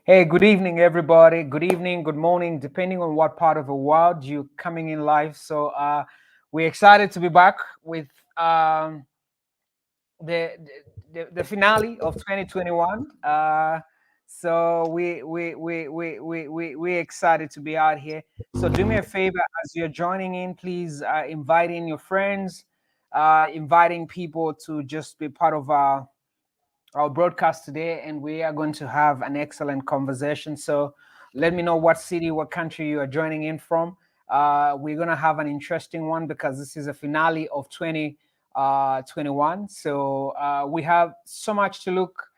Hey, good evening, everybody. Good evening, good morning, depending on what part of the world you're coming in live. So, we're excited to be back with the, the finale of 2021. We're excited to be out here. So, do me a favor as you're joining in, please invite in your friends, inviting people to just be part of our broadcast today, and we are going to have an excellent conversation. So let me know what city, what country you are joining in from. We're going to have an interesting one because this is a finale of 2021. So we have so much to look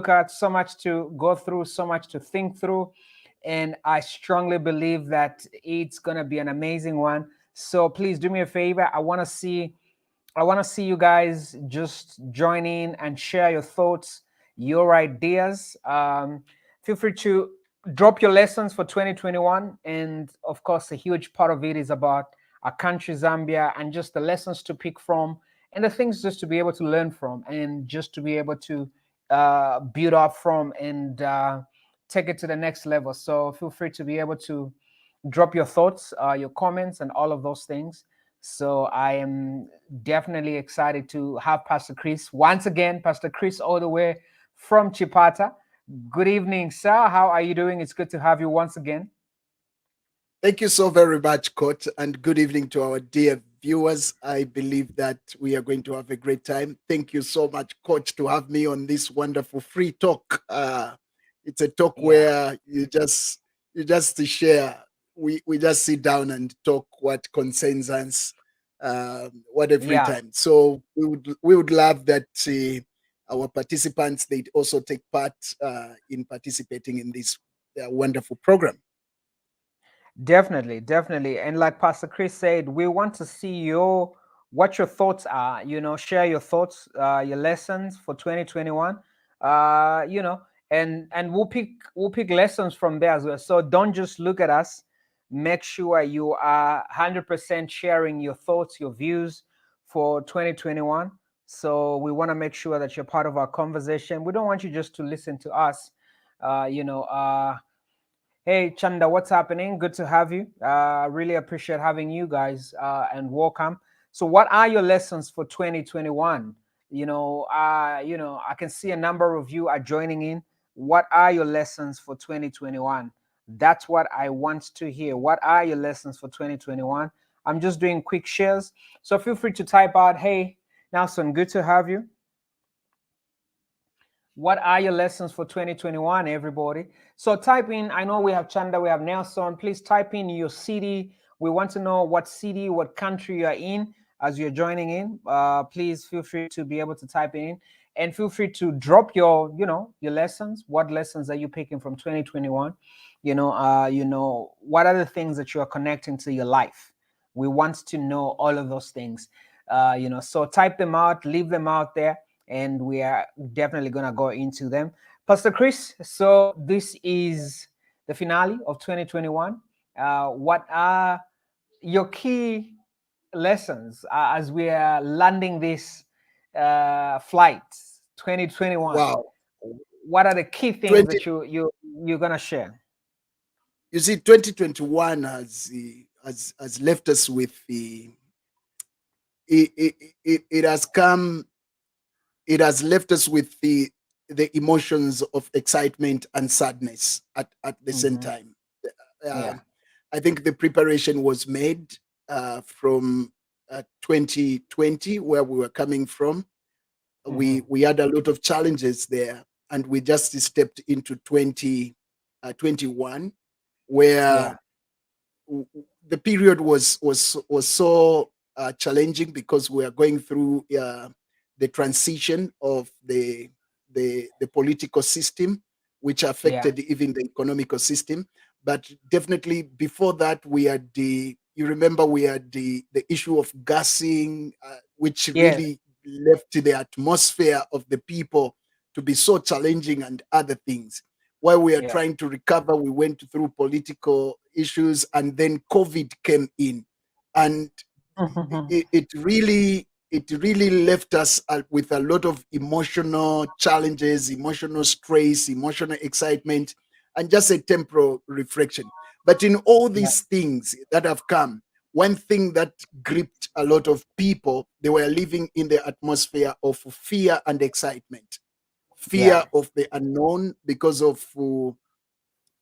at, so much to go through, so much to think through, and I strongly believe that it's going to be an amazing one. So please do me a favor. I want to see you guys just join in and share your thoughts, your ideas. Feel free to drop your lessons for 2021. And of course, a huge part of it is about our country, Zambia, and just the lessons to pick from and the things just to be able to learn from and just to be able to build up from and take it to the next level. So feel free to be able to drop your thoughts, your comments, and all of those things. So I am definitely excited to have Pastor Chris once again. Pastor Chris, all the way from Chipata. Good evening, sir. How are you doing? It's good to have you once again. Thank you so very much, Coach, and good evening to our dear viewers. I believe that we are going to have a great time. Thank you so much, Coach, to have me on this wonderful free talk. It's a talk Yeah, where you just share. We just sit down and talk what concerns us, what a free yeah. time. So we would love that our participants they also take part in participating in this wonderful program. Definitely, definitely. And like Pastor Chris said, we want to see what your thoughts are. Share your thoughts, your lessons for 2021. And we'll pick lessons from there as well. So don't just look at us. Make sure you are 100% sharing your thoughts, your views for 2021. So we want to make sure that you're part of our conversation. We don't want you just to listen to us. Uh, you know, uh, Hey Chanda, what's happening? Good to have you. Really appreciate having you guys and welcome. So, what are your lessons for 2021? I can see a number of you are joining in. What are your lessons for 2021? That's what I want to hear. What are your lessons for 2021? I'm just doing quick shares, so feel free to type out. Hey, Nelson, good to have you. What are your lessons for 2021, everybody? So type in, I know we have Chanda, we have Nelson. Please type in your city. We want to know what city, what country you are in as you're joining in. Please feel free to be able to type in and feel free to drop your lessons. What lessons are you picking from 2021? What are the things that you are connecting to your life? We want to know all of those things. So type them out, leave them out there, and we are definitely going to go into them. Pastor Chris, so this is the finale of 2021. What are your key lessons as we are landing this flight 2021? Wow. What are the key things 20 that you're going to share? You see, 2021 has left us with the it has come it has left us with the emotions of excitement and sadness at the same Hmm. time. Yeah, Um, I think the preparation was made from 2020, where we were coming from. hmm, We had a lot of challenges there, and we just stepped into 2021, where yeah, the period was so challenging because we are going through the transition of the political system, which yeah, affected even the economical system. But definitely before that, we had the you remember we had the issue of gassing, which yes, really left the atmosphere of the people to be so challenging and other things. While we are yeah. trying to recover, we went through political issues, and then COVID came in, and it really left us with a lot of emotional challenges, emotional stress, emotional excitement, and just a temporal reflection. But in all Yeah. these things that have come, one thing that gripped a lot of people, they were living in the atmosphere of fear and excitement. Yeah. Fear of the unknown because of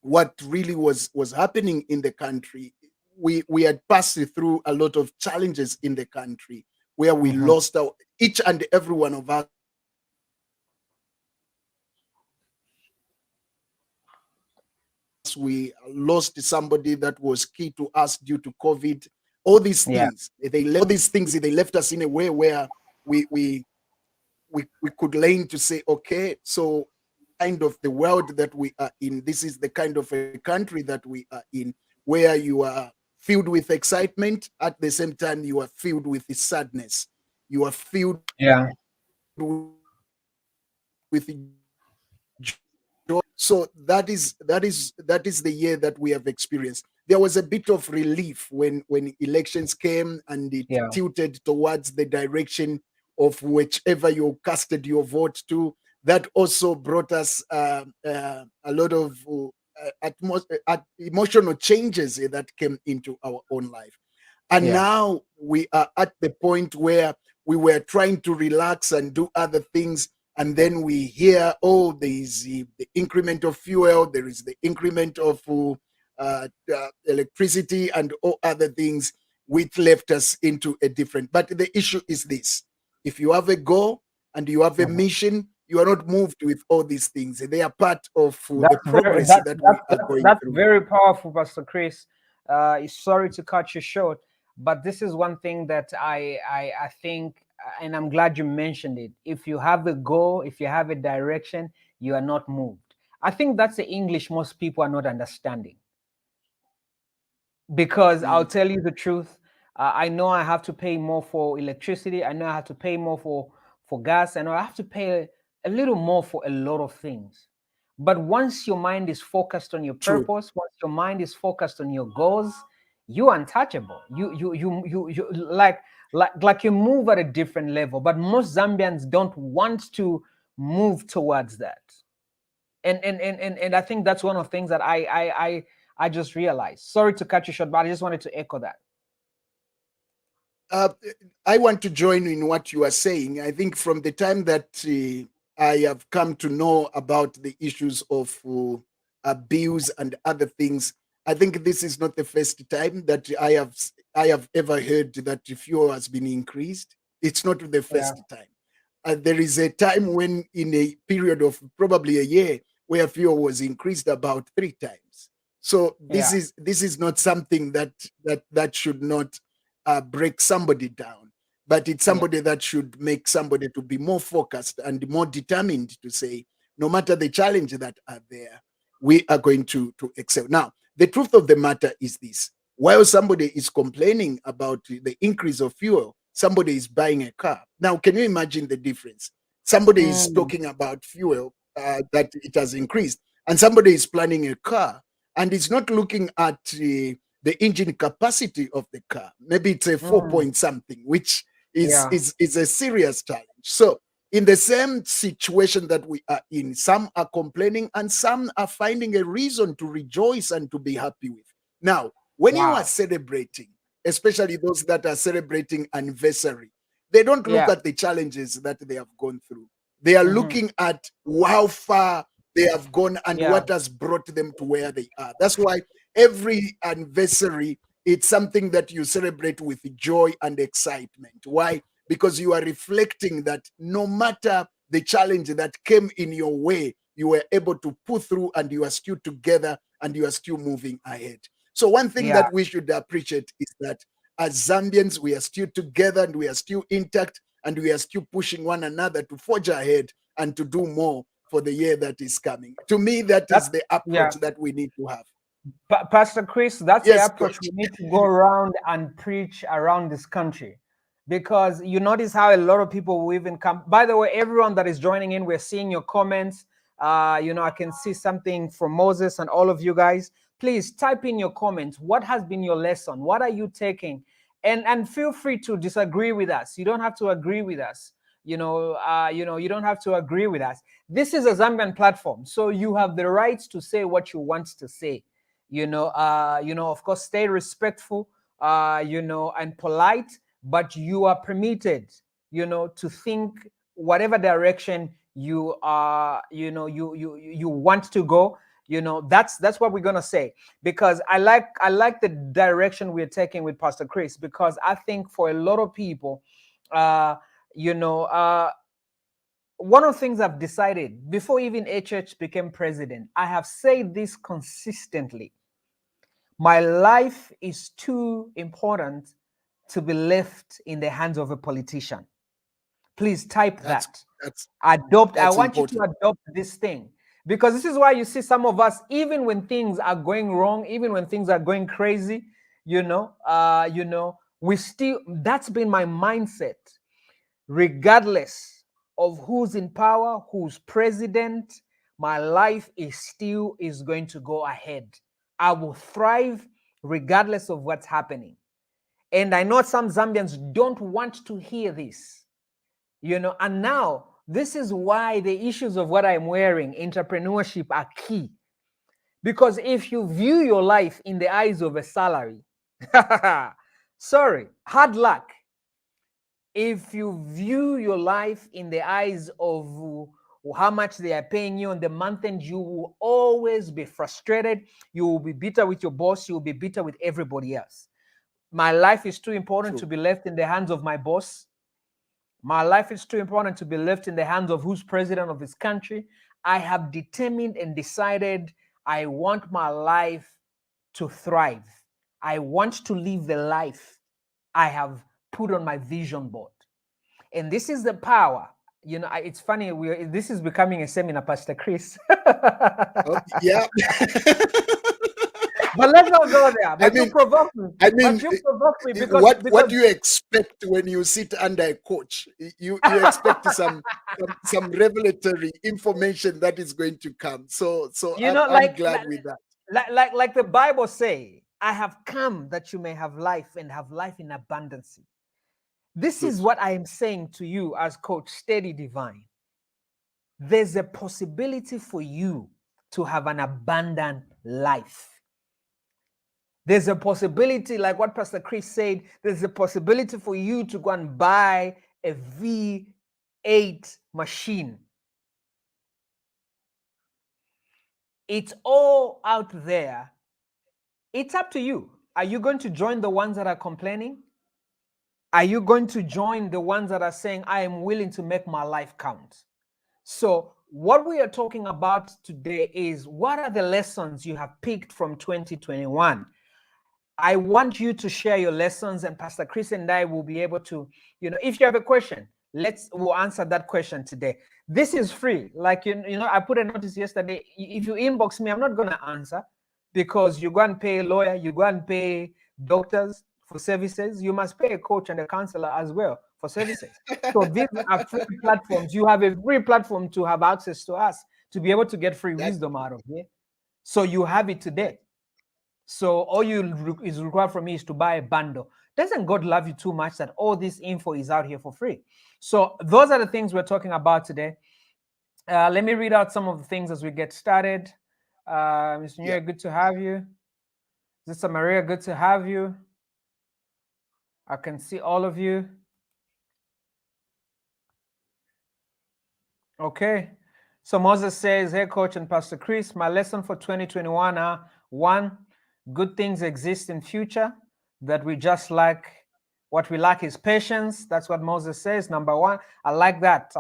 what really was happening in the country. We had passed through a lot of challenges in the country where we Mhm. lost our, each and every one of us, we lost somebody that was key to us due to COVID. All these Yeah. things, they left us in a way where we we we could learn to say, okay, so kind of the world that we are in, this is the kind of a country that we are in, where you are filled with excitement, at the same time you are filled with sadness, you are filled Yeah. with joy. So that is the year that we have experienced. There was a bit of relief when elections came and it Yeah. tilted towards the direction of whichever you casted your vote to. That also brought us a lot of emotional changes that came into our own life. And Yeah. now we are at the point where we were trying to relax and do other things. And then we hear, oh, there is the increment of fuel, there is the increment of electricity, and all other things, which left us into a different. But the issue is this: if you have a goal and you have a Mhm. mission, you are not moved with all these things. They are part of the That's very progress that we are going that's through. very powerful, Pastor Chris. Sorry to cut you short, but this is one thing that I think, and I'm glad you mentioned it. If you have a goal, if you have a direction, you are not moved. I think that's the English most people are not understanding. Because I'll Mm, tell you the truth, I know I have to pay more for electricity. I know I have to pay more for gas. I know I have to pay a little more for a lot of things. But once your mind is focused on your true. purpose, once your mind is focused on your goals, you're untouchable. You like you move at a different level. But most Zambians don't want to move towards that. And I think that's one of the things that I just realized. Sorry to cut you short, but I just wanted to echo that. Uh, I want to join in what you are saying. I think from the time that I have come to know about the issues of abuse and other things, I think this is not the first time that I have ever heard that the fuel has been increased. It's not the Yeah, first time. There is a time when, in a period of probably a year, where fuel was increased about 3 times. So yeah, this is not something that should not break somebody down, but it's yeah. somebody that should make somebody to be more focused and more determined to say, no matter the challenge that are there, we are going to excel. Now, the truth of the matter is this: while somebody is complaining about the increase of fuel, somebody is buying a car. Now, can you imagine the difference? Somebody is Mm, talking about fuel, that it has increased, and somebody is planning a car and is not looking at the engine capacity of the car. Maybe it's a 4 mm, point something, which is yeah, is is a serious challenge. So in the same situation that we are in, some are complaining and some are finding a reason to rejoice and to be happy with. Now, when you are wow, celebrating, especially those that are celebrating anniversary, they don't look yeah, at the challenges that they have gone through. They are hmm, looking at how far they have gone and yeah, what has brought them to where they are. That's why every anniversary, it's something that you celebrate with joy and excitement. Why? Because you are reflecting that no matter the challenge that came in your way, you were able to pull through and you are still together and you are still moving ahead. So one thing yeah, that we should appreciate is that as Zambians, we are still together and we are still intact and we are still pushing one another to forge ahead and to do more for the year that is coming. To me, that that is the yeah. approach that we need to have. Pastor Chris, that's the Yes, approach coach. we need to go around and preach around this country. Because you notice how a lot of people will even come. By the way, everyone that is joining in, we're seeing your comments. I can see something from Moses and all of you guys. Please type in your comments. What has been your lesson? What are you taking? And feel free to disagree with us. You don't have to agree with us. You don't have to agree with us. This is a Zambian platform, so you have the right to say what you want to say. Of course, stay respectful, and polite, but you are permitted, to think whatever direction you are, you want to go. That's what we're gonna say, because I like the direction we're taking with Pastor Chris, because I think for a lot of people, uh, you know, uh, one of the things I've decided before even HH became president, I have said this consistently. My life is too important to be left in the hands of a politician. Please type That's that. that's Adopt. I that's want you to important. adopt this thing, because this is why you see some of us, even when things are going wrong, even when things are going crazy, we still. That's been my mindset, regardless of who's in power, who's president. My life is going to go ahead. I will thrive regardless of what's happening. And I know some Zambians don't want to hear this, and now this is why the issues of what I'm wearing, entrepreneurship, are key. Because if you view your life in the eyes of a salary, sorry, hard luck. If you view your life in the eyes of how much they are paying you on the month end, you will always be frustrated. You will be bitter with your boss. You will be bitter with everybody else. My life is too important to True. be left in the hands of my boss. My life is too important to be left in the hands of who's president of this country. I have determined and decided I want my life to thrive. I want to live the life I have put on my vision board. And this is the power. It's funny. This is becoming a seminar, Pastor Chris. Oh, yeah. But let's not go there. I But you mean, provoke me. I But mean, you provoke me because what do you expect when you sit under a coach? You expect some revelatory information that is going to come. So you I'm know, I'm like glad with that. like the Bible say, I have come that you may have life and have life in abundance. This is Good. what I am saying to you as Coach Steady Divine. There's a possibility for you to have an abundant life. There's a possibility, like what Pastor Chris said, there's a possibility for you to go and buy a V8 machine. It's all out there. It's up to you. Are you going to join the ones that are complaining? Are you going to join the ones that are saying, I am willing to make my life count? So, what we are talking about today is, what are the lessons you have picked from 2021? I want you to share your lessons, and Pastor Chris and I will be able to, if you have a question, we'll answer that question today. This is free. Like, I put a notice yesterday. If you inbox me, I'm not going to answer, because you go and pay a lawyer, you go and pay doctors for services. You must pay a coach and a counselor as well for services. So these are free platforms. You have a free platform to have access to us, to be able to get free That's wisdom out of here. So you have it today. So all is required from me is to buy a bundle. Doesn't God love you too much that all this info is out here for free? So those are the things we're talking about today. Let me read out some of the things as we get started. Mr. New yeah. good to have you. Sister Maria, good to have you. I can see all of you. Okay. So Moses says, hey, Coach and Pastor Chris, my lesson for 2021 are: one, good things exist in future that we just lack. What we lack is patience. That's what Moses says. Number one, I like that.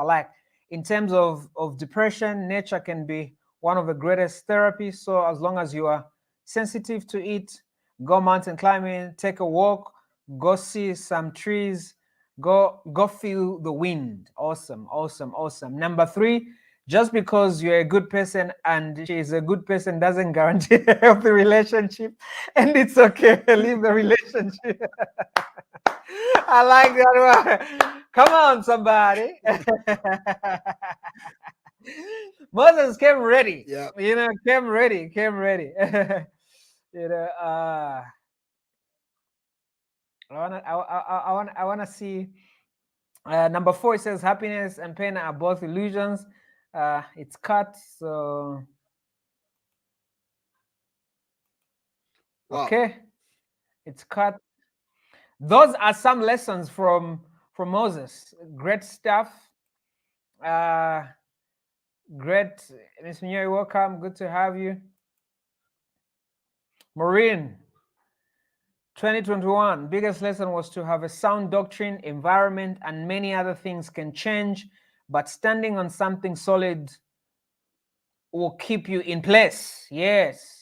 In terms of depression, nature can be one of the greatest therapies. So as long as you are sensitive to it, go mountain climbing, take a walk, go see some trees, go feel the wind. Awesome. Number three, just because you're a good person and she's a good person doesn't guarantee a healthy relationship, and it's okay. Leave the relationship. I like that one. Come on, somebody. Moses came ready. Yeah. Came ready. I wanna see Number 4, it says happiness and pain are both illusions. It's cut. So Wow. okay, it's cut. Those are some lessons from Moses. Great stuff. Great, Miss Mary, welcome. Good to have you. Maureen, 2021, biggest lesson was to have a sound doctrine, environment, and many other things can change, but standing on something solid will keep you in place. Yes.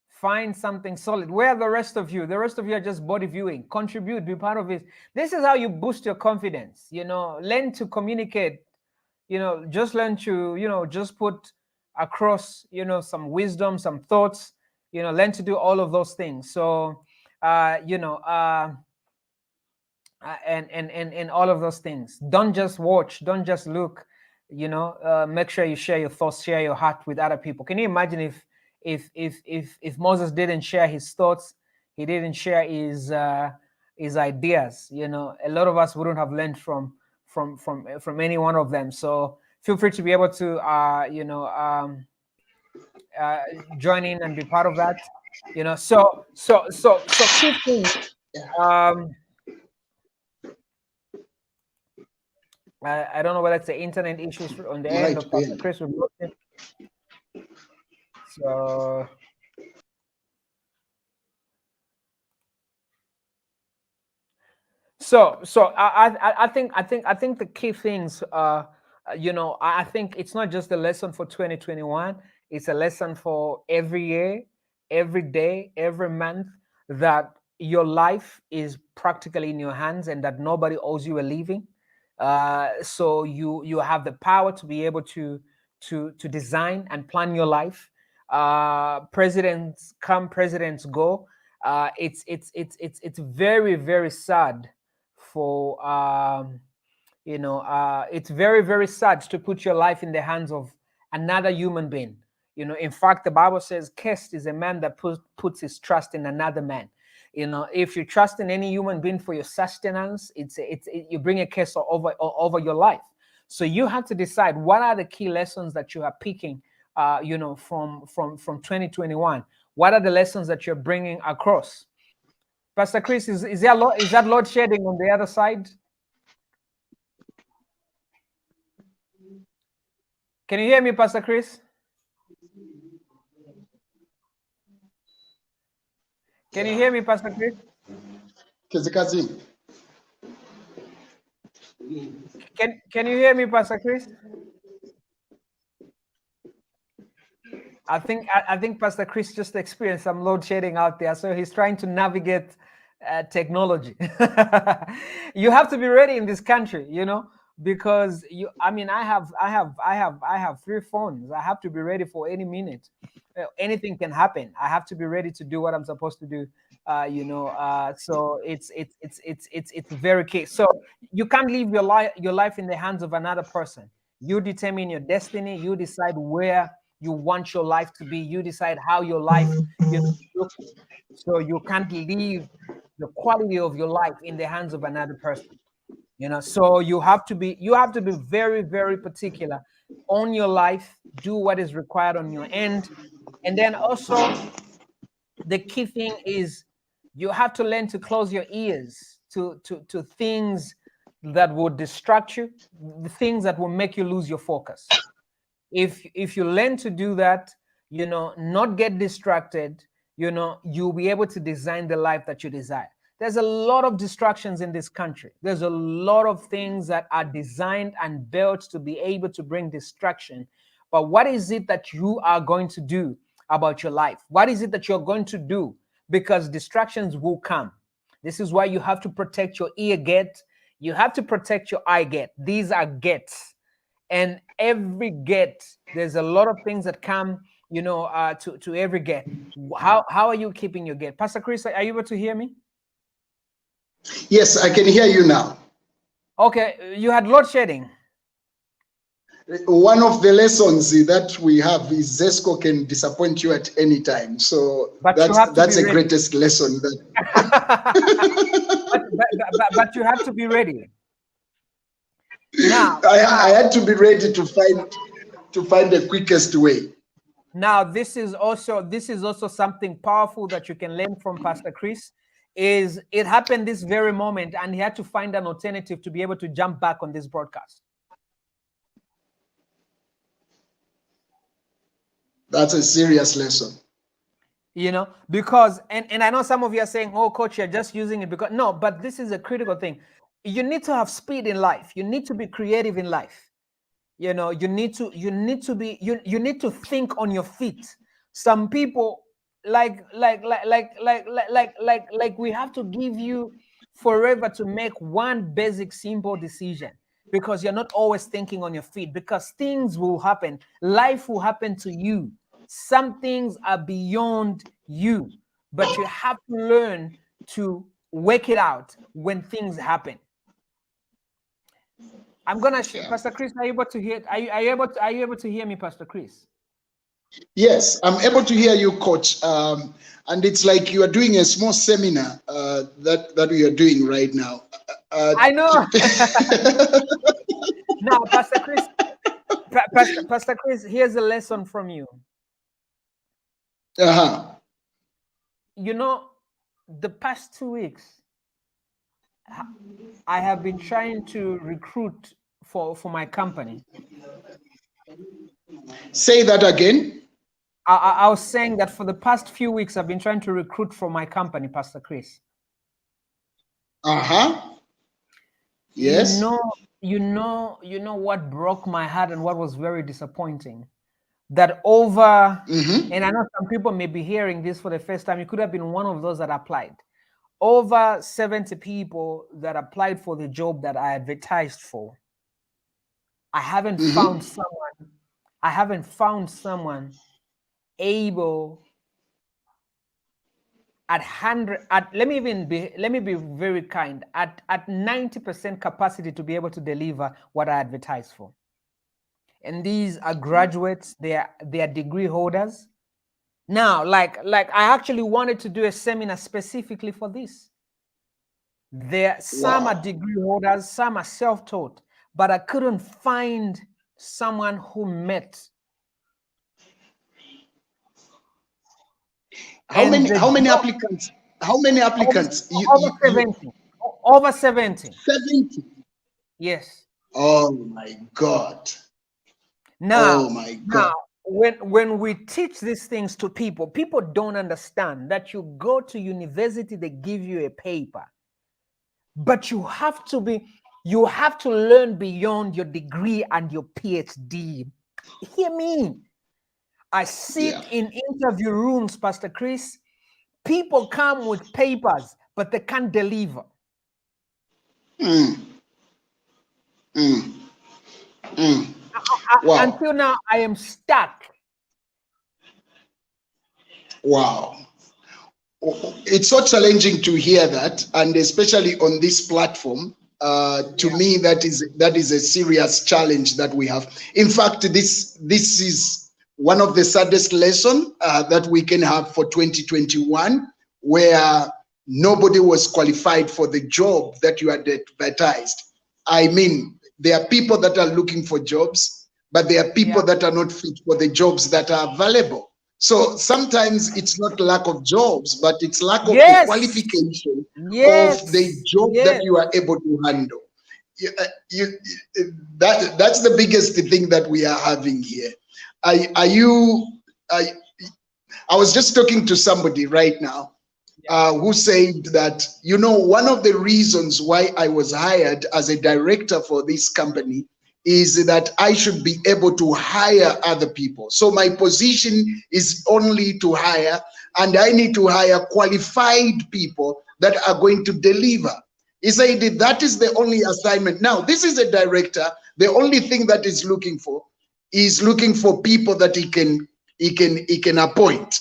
Find something solid. Where are the rest of you? The rest of you are just body viewing. Contribute, be part of it. This is how you boost your confidence. Learn to communicate. Just learn to, just put across, some wisdom, some thoughts. Learn to do all of those things. So, and all of those things. Don't just watch. Don't just look. Make sure you share your thoughts, share your heart with other people. Can you imagine if Moses didn't share his thoughts, he didn't share his ideas? A lot of us wouldn't have learned from any one of them. So feel free to be able to join in and be part of that. So key thing. I don't know whether it's the internet issues on the end of Pastor Chris. So I think the key things I think it's not just a lesson for 2021, it's a lesson for every year, every day, every month, that your life is practically in your hands and that nobody owes you a living. So you have the power to be able to design and plan your life. Presidents come, presidents go. It's very, very sad for it's very, very sad to put your life in the hands of another human being. In fact, the Bible says, "Cursed is a man that puts his trust in another man." If you trust in any human being for your sustenance, you bring a curse over your life. So you have to decide what are the key lessons that you are picking, from 2021. What are the lessons that you're bringing across? Pastor Chris, is that load shedding on the other side? Can you hear me, Pastor Chris? Can you hear me, Pastor Chris? Can you hear me, Pastor Chris? I think Pastor Chris just experienced some load shedding out there, so he's trying to navigate technology. You have to be ready in this country, because I have 3 phones. I have to be ready for any minute. Anything can happen. I have to be ready to do what I'm supposed to do. So it's very key. So you can't leave your life in the hands of another person. You determine your destiny. You decide where you want your life to be. You decide how your life looks. So you can't leave the quality of your life in the hands of another person. So you have to be very, very particular on your life. Do what is required on your end. And then also the key thing is you have to learn to close your ears to things that will distract you, the things that will make you lose your focus. If you learn to do that, not get distracted, you'll be able to design the life that you desire. There's a lot of distractions in this country. There's a lot of things that are designed and built to be able to bring distraction. But what is it that you are going to do about your life? What is it that you're going to do? Because distractions will come. This is why you have to protect your ear gate. You have to protect your eye gate. These are gates. And every gate, there's a lot of things that come, to every gate. How are you keeping your gate? Pastor Chris, are you able to hear me? Yes, I can hear you now. Okay, you had load shedding. One of the lessons that we have is ZESCO can disappoint you at any time. So that's the greatest lesson. But you have to be ready. Now, I had to be ready to find the quickest way. Now, this is also something powerful that you can learn from Pastor Chris. Is it happened this very moment, and he had to find an alternative to be able to jump back on this broadcast. That's a serious lesson. You know, because and I know some of you are saying, "Oh, coach, you're just using it because..." No, but this is a critical thing. You need to have speed in life. You need to be creative in life. You know, you need to think on your feet. Some people like we have to give you forever to make one basic simple decision, because you're not always thinking on your feet, because things will happen. Life will happen to you. Some things are beyond you, but you have to learn to work it out when things happen. I'm gonna Pastor Chris, are you able to hear? Are you able to hear me, Pastor Chris? Yes, I'm able to hear you, Coach. And it's like you are doing a small seminar that we are doing right now. I know. Now, Pastor Chris, Pastor Chris, here's a lesson from you. You know, the past 2 weeks, I have been trying to recruit for my company. Say that again. I was saying that for the past few weeks, I've been trying to recruit for my company, Pastor Chris. Yes. You know what broke my heart and what was very disappointing? That over, and I know some people may be hearing this for the first time, you could have been one of those that applied. Over 70 people that applied for the job that I advertised for. I haven't found someone able at 100, let me be very kind, at 90% capacity to be able to deliver what I advertised for. And these are graduates, they are degree holders. Now, like I actually wanted to do a seminar specifically for this. Some are degree holders, some are self-taught, but I couldn't find someone who met. How many applicants? How many applicants? Over 70. Over 70. 70. Yes. Oh my God. Now, oh my God. Now, when we teach these things to people, people don't understand that you go to university, they give you a paper, but you have to learn beyond your degree and your PhD. Hear me. I sit in interview rooms, Pastor Chris. People come with papers, but they can't deliver. Wow. Until now, I am stuck. Wow. It's so challenging to hear that, and especially on this platform. To me, that is a serious challenge that we have. In fact, this is one of the saddest lessons that we can have for 2021, where nobody was qualified for the job that you had advertised. I mean, there are people that are looking for jobs, but there are people that are not fit for the jobs that are available. So sometimes it's not lack of jobs, but it's lack of the qualification of the job that you are able to handle. That's the biggest thing that we are having here. I was just talking to somebody right now who said that, you know, one of the reasons why I was hired as a director for this company is that I should be able to hire other people. So my position is only to hire, and I need to hire qualified people that are going to deliver. He said that is the only assignment. Now, this is a director. The only thing that is looking for people that he can appoint.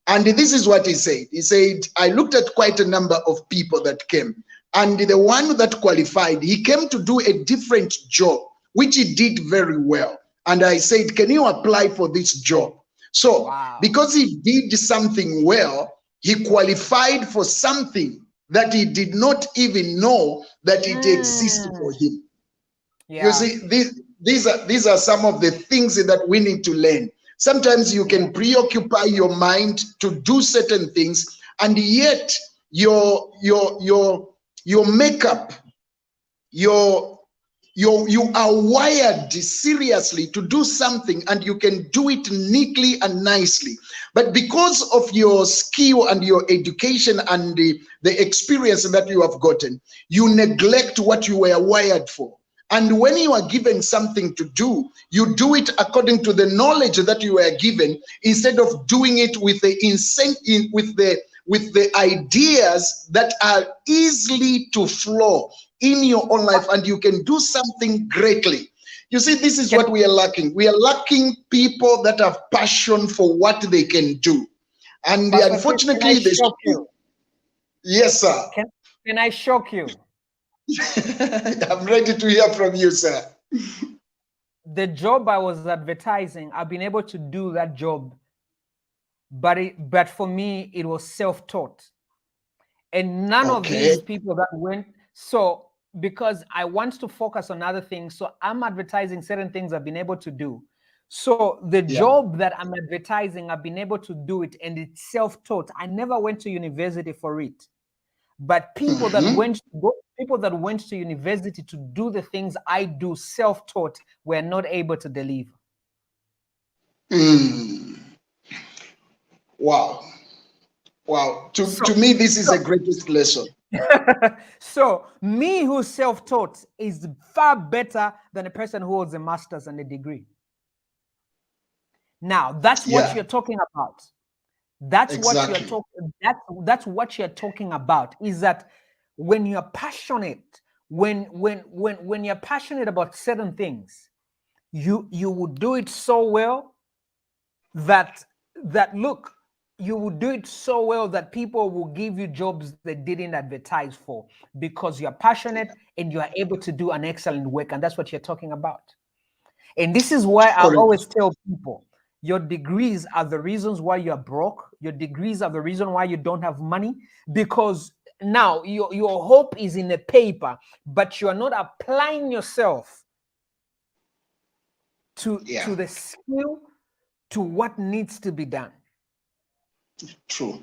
And this is what he said. He said, I looked at quite a number of people that came, and the one that qualified, he came to do a different job, which he did very well. And I said, can you apply for this job? So because he did something well, he qualified for something that he did not even know that it existed for him. You see, these are some of the things that we need to learn. Sometimes you can preoccupy your mind to do certain things, and yet your makeup, you are wired seriously to do something, and you can do it neatly and nicely. But because of your skill and your education and the experience that you have gotten, you neglect what you were wired for. And when you are given something to do, you do it according to the knowledge that you were given, instead of doing it with the ideas that are easily to flow in your own life, and you can do something greatly. You see, this is what we are lacking. We are lacking people that have passion for what they can do. And unfortunately, yes, sir. Can I shock you? I'm ready to hear from you, sir. The job I was advertising, I've been able to do that job, but for me, it was self-taught. And none of these people that went, so because I want to focus on other things, so I'm advertising certain things I've been able to do. So the job that I'm advertising, I've been able to do it, and it's self-taught. I never went to university for it. But people that went to university to do the things I do self-taught were not able to deliver. Wow. To me, this is the greatest lesson. So me who's self-taught is far better than a person who holds a master's and a degree. Now that's what you're talking about. That's what you're talking. That's what you're talking about. Is that when you're passionate, when you're passionate about certain things, you will do it so well that look, you will do it so well that people will give you jobs they didn't advertise for, because you're passionate and you are able to do an excellent work, and that's what you're talking about. And this is why I always tell people, your degrees are the reasons why you're broke. Your degrees are the reason why you don't have money, because now your hope is in a paper, but you are not applying yourself to the skill, to what needs to be done. True.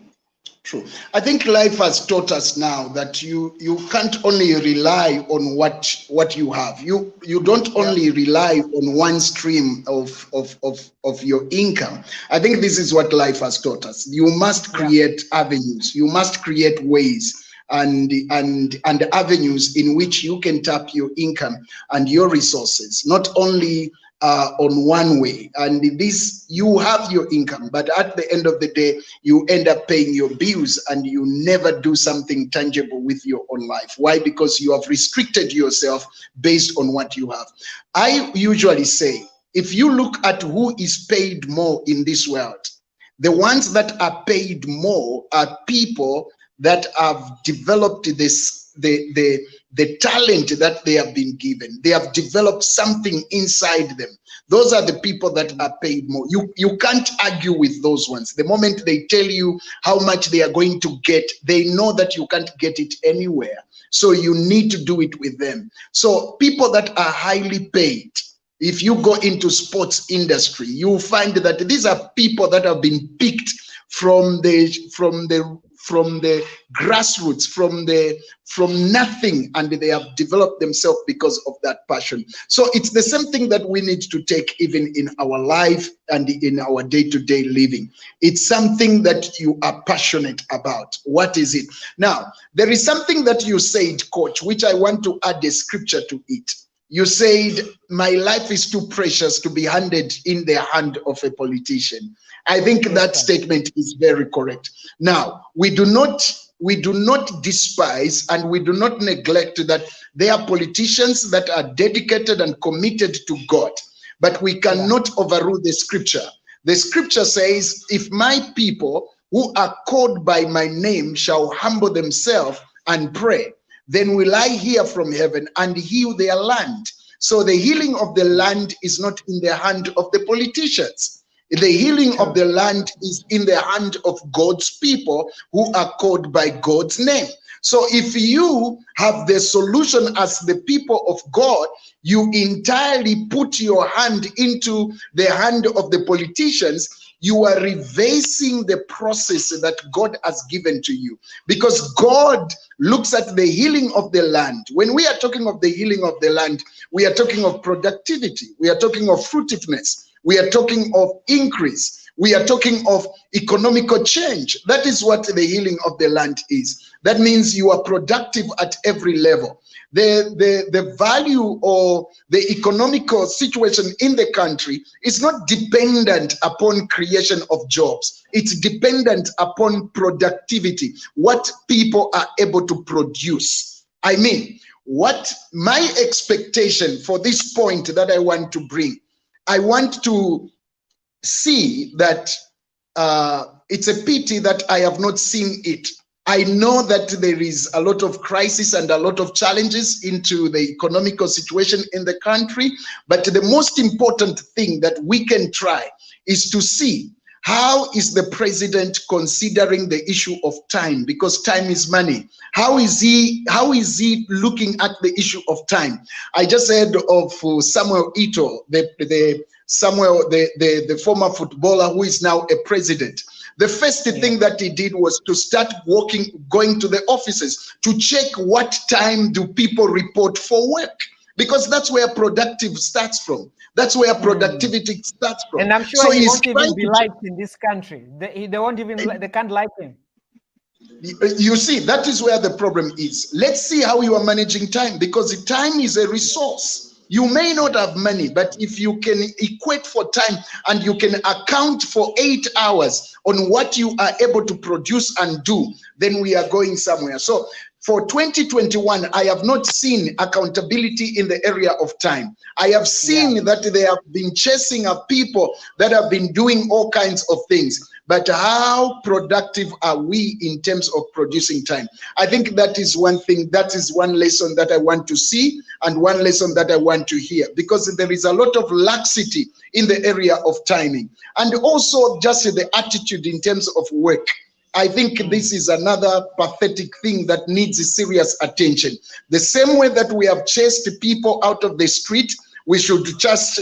I think life has taught us now that you can't only rely on what you have. You don't only rely on one stream of your income. I think this is what life has taught us. You must create avenues. You must create ways and avenues in which you can tap your income and your resources, not only on one way. And this, you have your income, but at the end of the day, you end up paying your bills and you never do something tangible with your own life. Why? Because you have restricted yourself based on what you have. I usually say, if you look at who is paid more in this world, the ones that are paid more are people that have developed the talent that they have been given. They have developed something inside them. Those are the people that are paid more. You can't argue with those ones. The moment they tell you how much they are going to get, they know that you can't get it anywhere. So you need to do it with them. So people that are highly paid, if you go into sports industry, you'll find that these are people that have been picked from the grassroots, from nothing, and they have developed themselves because of that passion. So it's the same thing that we need to take even in our life and in our day-to-day living. It's something that you are passionate about. What is it? Now, there is something that you said, Coach, which I want to add a scripture to it. You said, my life is too precious to be handed in the hand of a politician. I think that statement is very correct. Now, we do not despise and we do not neglect that there are politicians that are dedicated and committed to God, but we cannot overrule the scripture. The scripture says, if my people who are called by my name shall humble themselves and pray, then will I hear from heaven and heal their land. So the healing of the land is not in the hand of the politicians. The healing of the land is in the hand of God's people who are called by God's name. So if you have the solution as the people of God, you entirely put your hand into the hand of the politicians, you are reversing the process that God has given to you, because God looks at the healing of the land. When we are talking of the healing of the land, we are talking of productivity, we are talking of fruitfulness, we are talking of increase, we are talking of economical change. That is what the healing of the land is. That means you are productive at every level. The value or the economical situation in the country is not dependent upon creation of jobs. It's dependent upon productivity, what people are able to produce. I mean, what my expectation for this point that I want to bring, I want to see that it's a pity that I have not seen it. I know that there is a lot of crisis and a lot of challenges into the economical situation in the country, but the most important thing that we can try is to see how is the president considering the issue of time, because time is money. How is he looking at the issue of time? I just heard of Samuel Eto'o, the former footballer who is now a president. The first thing that he did was to start going to the offices to check what time do people report for work, because that's where productive starts from. That's where productivity starts from. And I'm sure he won't even be liked in this country. They won't even, they can't like him. You see, that is where the problem is. Let's see how you are managing time, because time is a resource. You may not have money, but if you can equate for time and you can account for 8 hours on what you are able to produce and do, then we are going somewhere. So for 2021, I have not seen accountability in the area of time. I have seen that they have been chasing up people that have been doing all kinds of things. But how productive are we in terms of producing time? I think that is one thing, that is one lesson that I want to see and one lesson that I want to hear, because there is a lot of laxity in the area of timing. And also just the attitude in terms of work. I think this is another pathetic thing that needs serious attention. The same way that we have chased people out of the street, we should just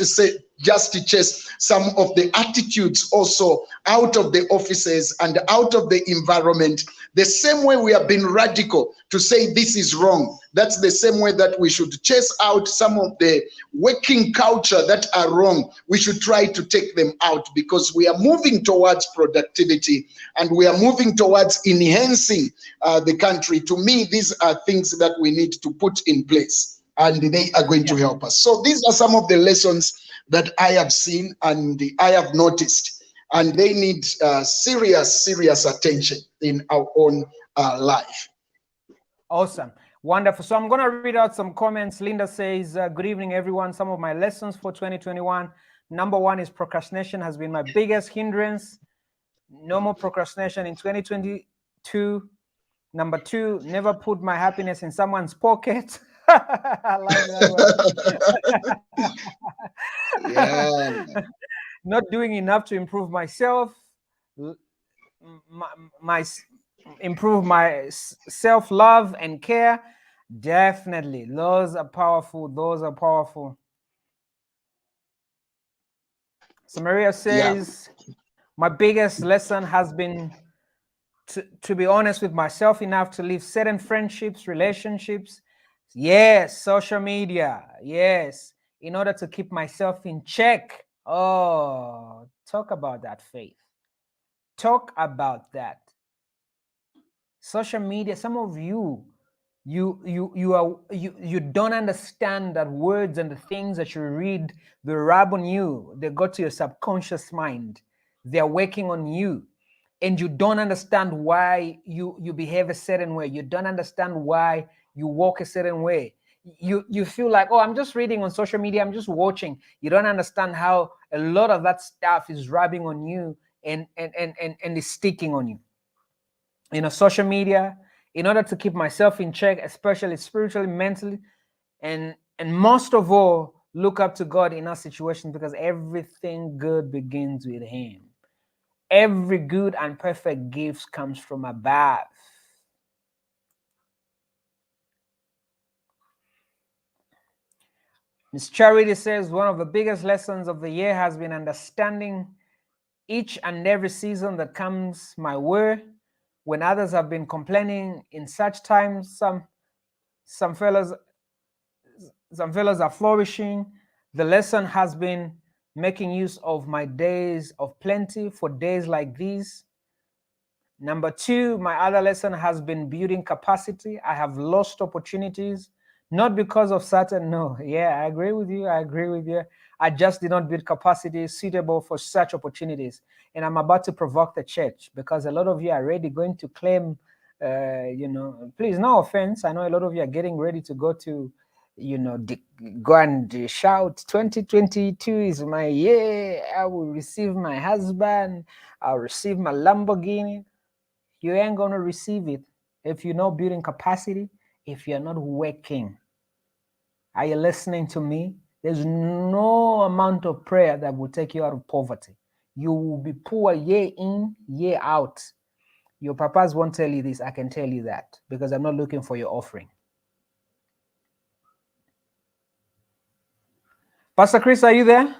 chase some of the attitudes also out of the offices and out of the environment. The same way we have been radical to say this is wrong, that's the same way that we should chase out some of the working culture that are wrong. We should try to take them out, because we are moving towards productivity and we are moving towards enhancing the country. To me, these are things that we need to put in place, and they are going to help us. So these are some of the lessons that I have seen and I have noticed, and they need serious attention in our own life. Awesome. Wonderful. So I'm going to read out some comments. Linda says, good evening, everyone. Some of my lessons for 2021. Number one is procrastination has been my biggest hindrance. No more procrastination in 2022. Number two, never put my happiness in someone's pocket. I like that one. Yeah. Not doing enough to improve myself, improve my self-love and care. Definitely, those are powerful. Those are powerful. So Maria says, my biggest lesson has been to be honest with myself enough to leave certain friendships, relationships. Yes, social media. Yes, in order to keep myself in check. Oh, talk about that, Faith. Talk about that. Social media. Some of you don't understand that words and the things that you read, they rub on you. They go to your subconscious mind. They're working on you. And you don't understand why you behave a certain way. You don't understand why you walk a certain way. You feel like, oh, I'm just reading on social media, I'm just watching. You don't understand how a lot of that stuff is rubbing on you and is sticking on you. You know, social media, in order to keep myself in check, especially spiritually, mentally, and most of all, look up to God in our situation, because everything good begins with Him. Every good and perfect gift comes from above. Miss Charity says one of the biggest lessons of the year has been understanding each and every season that comes my way. When others have been complaining in such times, some fellows are flourishing. The lesson has been making use of my days of plenty for days like these. Number two, my other lesson has been building capacity. I have lost opportunities, not because of Satan. No, yeah, I agree with you. I just did not build capacity suitable for such opportunities. And I'm about to provoke the church because a lot of you are already going to claim, please, no offense. I know a lot of you are getting ready to go to, go and shout, 2022 is my year. I will receive my husband. I'll receive my Lamborghini. You ain't going to receive it if you're not building capacity, if you're not working. Are you listening to me? There's no amount of prayer that will take you out of poverty. You will be poor year in, year out. Your papas won't tell you this. I can tell you that because I'm not looking for your offering. Pastor Chris, are you there?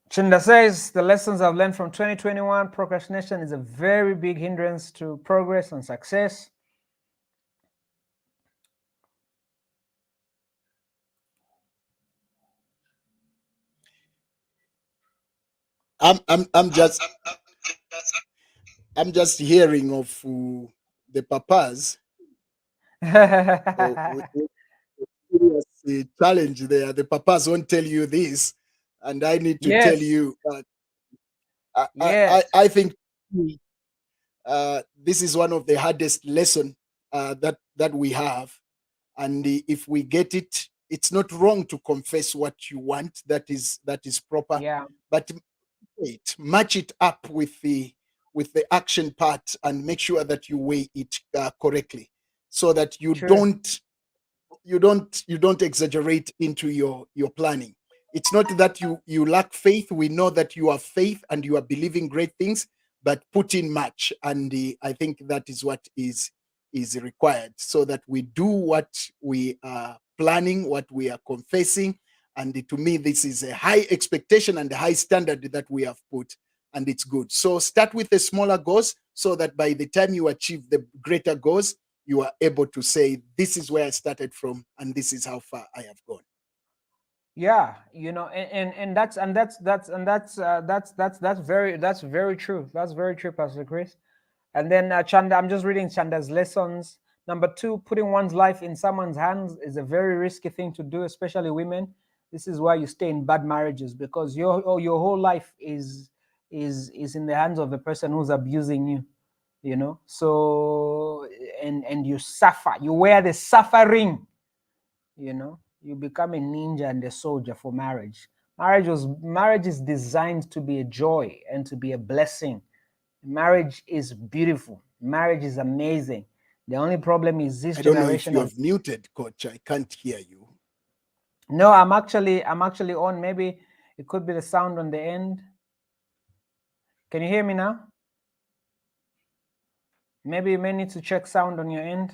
Chinda says, the lessons I've learned from 2021, procrastination is a very big hindrance to progress and success. I'm just hearing of the papas. Serious challenge there. The papas won't tell you this, and I need to tell you. I think this is one of the hardest lesson that we have, and if we get it, it's not wrong to confess what you want. That is proper. Yeah. But match it up with the action part and make sure that you weigh it correctly, so that you don't exaggerate into your planning. It's not that you lack faith. We know that you have faith and you are believing great things, but put in much. And I think that is what is required, so that we do what we are planning, what we are confessing. And to me, this is a high expectation and a high standard that we have put, and it's good. So start with the smaller goals, so that by the time you achieve the greater goals, you are able to say, this is where I started from, and this is how far I have gone. Yeah, and that's very true. That's very true, Pastor Chris. And then Chanda, I'm just reading Chanda's lessons. Number two, putting one's life in someone's hands is a very risky thing to do, especially women. This is why you stay in bad marriages, because your whole life is in the hands of the person who's abusing you. So and you suffer. You wear the suffering. You become a ninja and a soldier for marriage. Marriage is designed to be a joy and to be a blessing. Marriage is beautiful. Marriage is amazing. The only problem is this generation. I don't know if you have muted, Coach. I can't hear you. No, I'm actually on. Maybe it could be the sound on the end. Can you hear me now? Maybe you may need to check sound on your end.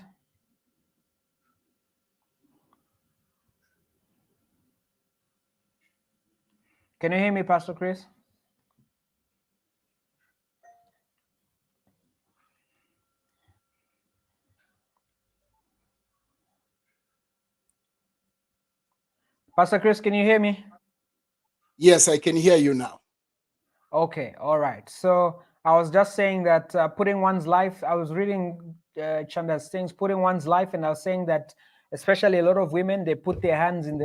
Can you hear me, Pastor Chris? Pastor Chris, can you hear me? Yes, I can hear you now. Okay, all right. So I was just saying that putting one's life, I was reading Chanda's things, putting one's life, and I was saying that especially a lot of women, they put their hands in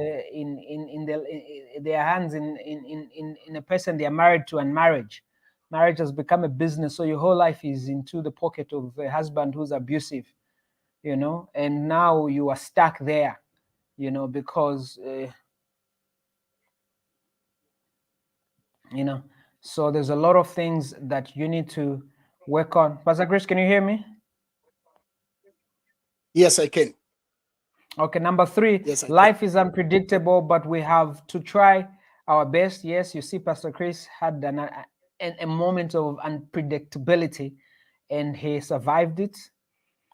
a person they are married to, and marriage has become a business. So your whole life is into the pocket of a husband who's abusive, and now you are stuck there, because so there's a lot of things that you need to work on. Pastor Chris, can you hear me? Yes, I can. Okay, number three, yes, life is unpredictable, but we have to try our best. Yes, you see, Pastor Chris had a moment of unpredictability, and he survived it.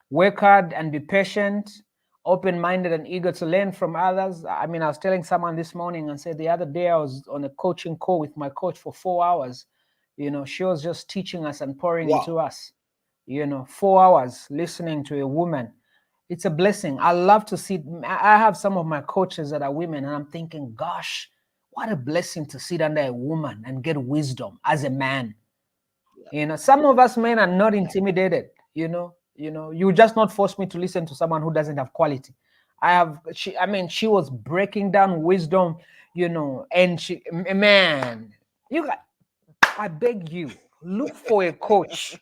Work hard and be patient, open-minded and eager to learn from others. I mean, I was telling someone this morning and said the other day I was on a coaching call with my coach for 4 hours. You know, she was just teaching us and pouring into us. You know, 4 hours listening to a woman. It's a blessing. I love to see. I have some of my coaches that are women, and I'm thinking, gosh, what a blessing to sit under a woman and get wisdom as a man. You know, some of us men are not intimidated. You just not force me to listen to someone who doesn't have quality. She was breaking down wisdom, and man, I beg you, look for a coach.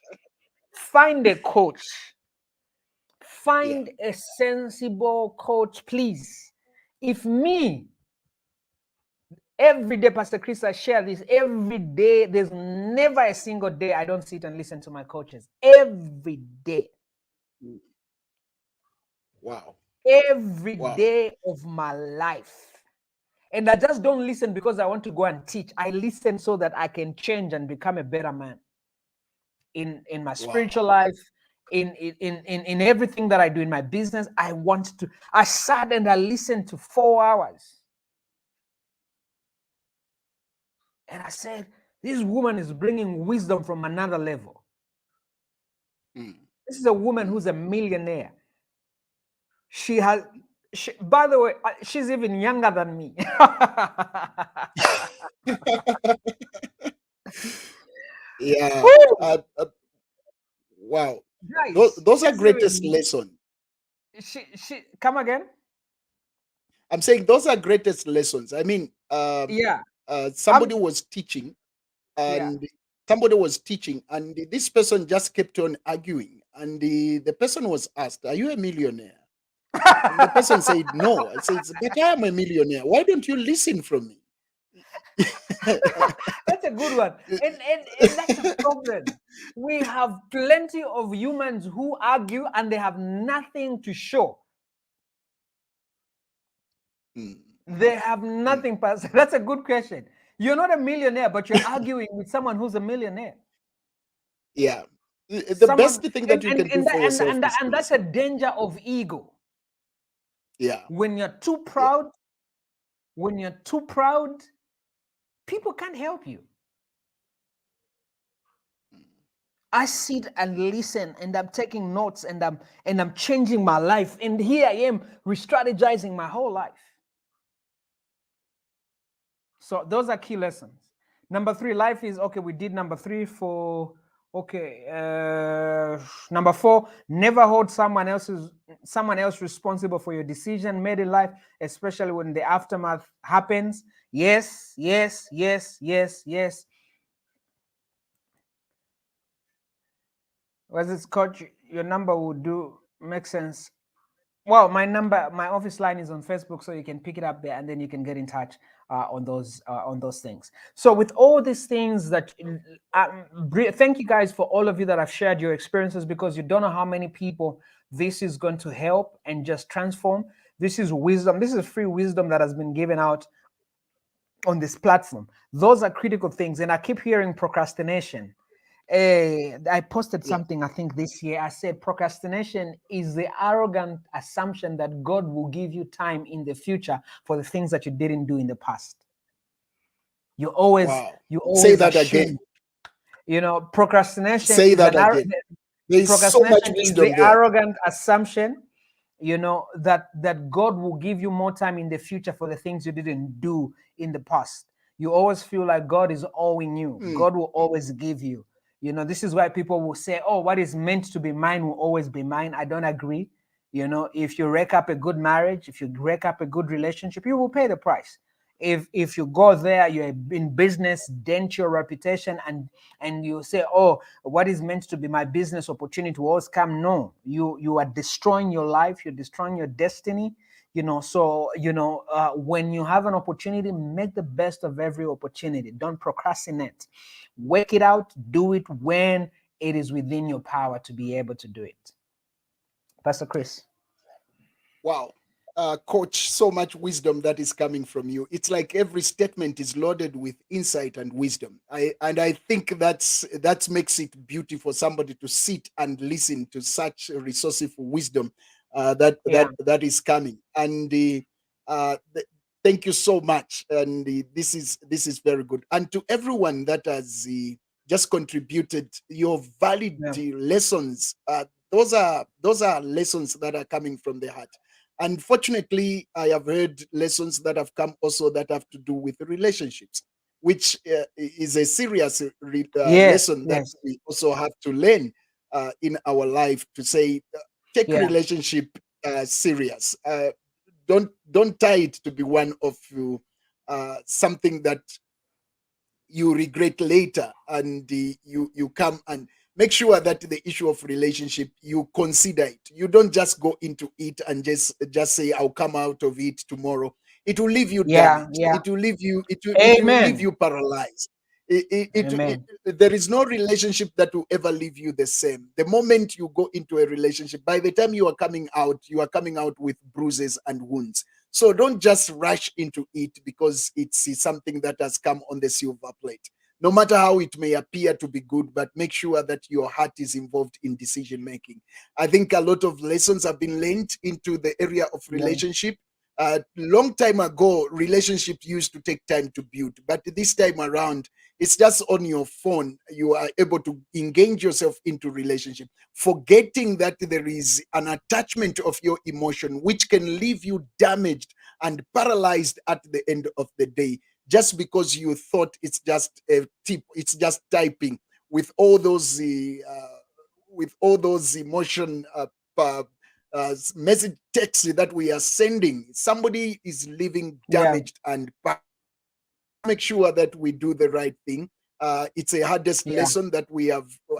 Find a coach. Find a sensible coach, please. If me, every day, Pastor Chris, I share this every day. There's never a single day I don't sit and listen to my coaches. Every day. Wow. Every day of my life. And I just don't listen because I want to go and teach. I listen so that I can change and become a better man in my spiritual life, in everything that I do in my business. I sat and I listened to 4 hours. And I said, this woman is bringing wisdom from another level. This is a woman who's a millionaire. By the way, she's even younger than me. Yeah. Wow. Guys, those are greatest lessons. She come again? I'm saying those are greatest lessons. I mean, somebody was teaching, and somebody was teaching, and this person just kept on arguing. And the person was asked, "Are you a millionaire?" And the person said, "No." I said, "But I am a millionaire. Why don't you listen from me?" That's a good one. And that's a problem. We have plenty of humans who argue and they have nothing to show. They have nothing. That's a good question. You're not a millionaire, but you're arguing with someone who's a millionaire. Yeah. The best thing that you can do for yourself and that's a danger of ego. Yeah. When you're too proud, people can't help you. I sit and listen, and I'm taking notes, and I'm changing my life. And here I am re-strategizing my whole life. So those are key lessons. Number 3, life is okay. We did number 3 for okay. Number 4, never hold someone else responsible for your decision made in life, especially when the aftermath happens. Yes. Was it Coach? Your number would make sense. Well, my office line is on Facebook, so you can pick it up there, and then you can get in touch on those things. So with all these things that, thank you guys for all of you that have shared your experiences, because you don't know how many people this is going to help and just transform. This is wisdom. This is free wisdom that has been given out on this platform. Those are critical things, and I keep hearing procrastination. I posted something, I think this year. I said procrastination is the arrogant assumption that God will give you time in the future for the things that you didn't do in the past. You always say that again. Procrastination. Say that again. There's so much wisdom is the arrogant assumption, that God will give you more time in the future for the things you didn't do in the past. You always feel like God is owing you. God will always give you. This is why people will say, oh, what is meant to be mine will always be mine. I don't agree. If you wreck up a good marriage, if you wreck up a good relationship, you will pay the price. If you go there, you're in business, dent your reputation, and you say, oh, what is meant to be my business opportunity will always come. No, you are destroying your life. You're destroying your destiny. So when you have an opportunity, make the best of every opportunity. Don't procrastinate. Work it out. Do it when it is within your power to be able to do it. Pastor Chris. Wow. Coach, so much wisdom that is coming from you. It's like every statement is loaded with insight and wisdom. I think that makes it beautiful for somebody to sit and listen to such resourceful wisdom Yeah. that is coming. And thank you so much. And this is very good. And to everyone that has just contributed your valid Yeah. lessons. Those are lessons that are coming from the heart. Unfortunately, I have heard lessons that have come also that have to do with relationships, which is a serious Yes. lesson that Yes. we also have to learn in our life to say, take Yeah. relationship serious. Don't tie it to be one of you, something that you regret later, and you come and make sure that the issue of relationship, you consider it. You don't just go into it and just say, I'll come out of it tomorrow. It will leave you Yeah. damaged. Yeah. It will leave Amen. you paralyzed. Amen. There is no relationship that will ever leave you the same. The moment you go into a relationship, by the time you are coming out with bruises and wounds. So don't just rush into it because it's something that has come on the silver plate. No matter how it may appear to be good, but make sure that your heart is involved in decision making. I think a lot of lessons have been learned into the area of Yeah. relationship. Long time ago, relationships used to take time to build, but this time around, it's just on your phone. You are able to engage yourself into relationship, forgetting that there is an attachment of your emotion which can leave you damaged and paralyzed at the end of the day, just because you thought it's just a tip, it's just typing with all those emotion uh, message text that we are sending. Somebody is living Yeah. damaged, and make sure that we do the right thing. It's a hardest Yeah. lesson that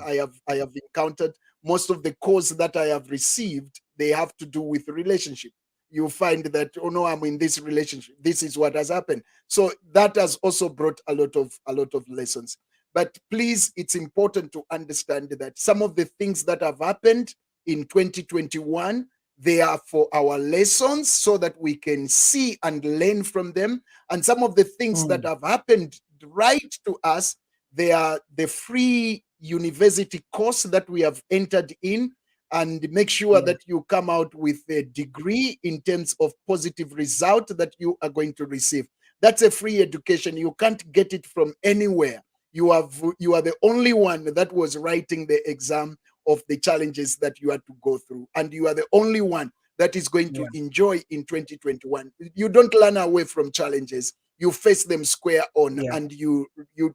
I have encountered. Most of the calls that I have received, they have to do with relationship. You find that, oh no, I'm in this relationship. This is what has happened. So that has also brought a lot of lessons. But please, it's important to understand that some of the things that have happened in 2021, they are for our lessons so that we can see and learn from them. And some of the things that Mm. have happened right to us, they are the free university course that we have entered in. And make sure Yeah. that you come out with a degree in terms of positive result that you are going to receive. That's a free education. You can't get it from anywhere. You are the only one that was writing the exam of the challenges that you had to go through, and you are the only one that is going to Yeah. enjoy in 2021. You don't run away from challenges. You face them square on, Yeah. and you